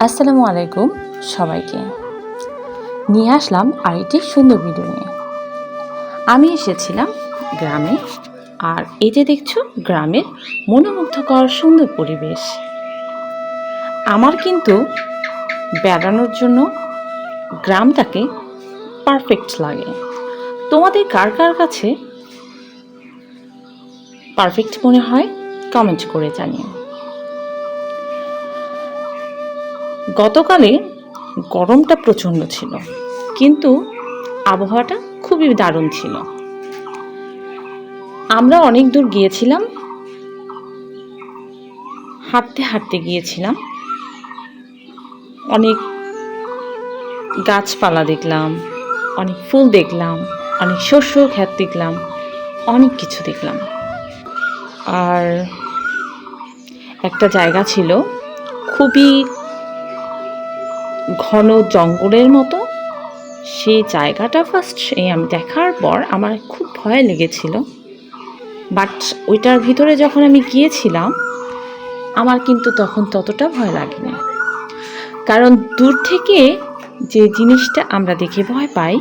আসসালামু আলাইকুম সবাইকে। নিয়ে আসলাম আরেকটি সুন্দর ভিডিও নিয়ে। আমি এসেছিলাম গ্রামে, আর এই যে দেখছো গ্রামের মনোমুগ্ধকর সুন্দর পরিবেশ। আমার কিন্তু বেড়ানোর জন্য গ্রামটাকে পারফেক্ট লাগে। তোমাদের কার কার কাছে পারফেক্ট মনে হয় কমেন্ট করে জানিও। গতকালে গরমটা প্রচণ্ড ছিল, কিন্তু আবহাওয়াটা খুবই দারুণ ছিল। আমরা অনেক দূর গিয়েছিলাম, হাঁটতে হাঁটতে গিয়েছিলাম। অনেক গাছপালা দেখলাম, অনেক ফুল দেখলাম, অনেক শস্য ক্ষেত দেখলাম, অনেক কিছু দেখলাম। আর একটা জায়গা ছিল খুবই ঘন জঙ্গলের মতো। সেই জায়গাটা ফার্স্ট আমি দেখার পর আমার খুব ভয় লেগেছিল, বাট ওইটার ভিতরে যখন আমি গিয়েছিলাম আমার কিন্তু তখন ততটা ভয় লাগেনি। কারণ দূর থেকে যে জিনিসটা আমরা দেখে ভয় পাই,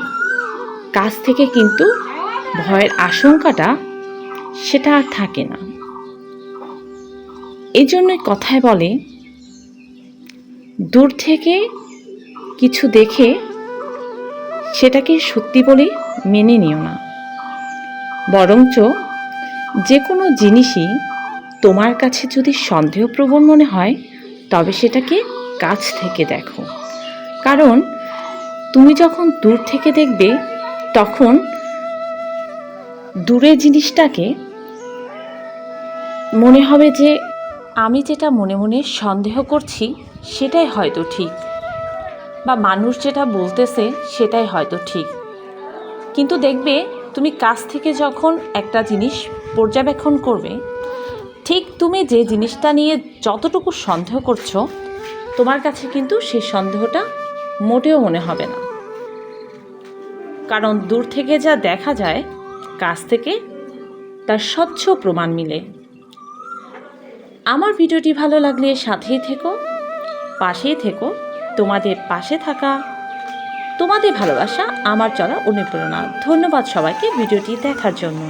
কাছ থেকে কিন্তু ভয়ের আশঙ্কাটা সেটা আর থাকে না। এই জন্যই কথায় বলে, দূর থেকে কিছু দেখে সেটাকে সত্যি বলে মেনে নিও না, বরঞ্চ যে কোনো জিনিসই তোমার কাছে যদি সন্দেহপ্রবণ মনে হয় তবে সেটাকে কাছ থেকে দেখো। কারণ তুমি যখন দূর থেকে দেখবে তখন দূরের জিনিসটাকে মনে হবে যে আমি যেটা মনে মনে সন্দেহ করছি সেটাই হয়তো ঠিক, বা মানুষ যেটা বলতেছে সেটাই হয়তো ঠিক। কিন্তু দেখবে তুমি কাছ থেকে যখন একটা জিনিস পর্যবেক্ষণ করবে, ঠিক তুমি যে জিনিসটা নিয়ে যতটুকু সন্দেহ করছো তোমার কাছে কিন্তু সেই সন্দেহটা মোটেও মনে হবে না। কারণ দূর থেকে যা দেখা যায় কাছ থেকে তার স্বচ্ছ প্রমাণ মিলে। আমার ভিডিওটি ভালো লাগলে সাথেই থেকো, পাশেই থেকো। তোমাদের পাশে থাকা, তোমাদের ভালোবাসা আমার চলা অনুপ্রেরণা। ধন্যবাদ সবাইকে ভিডিওটি দেখার জন্য।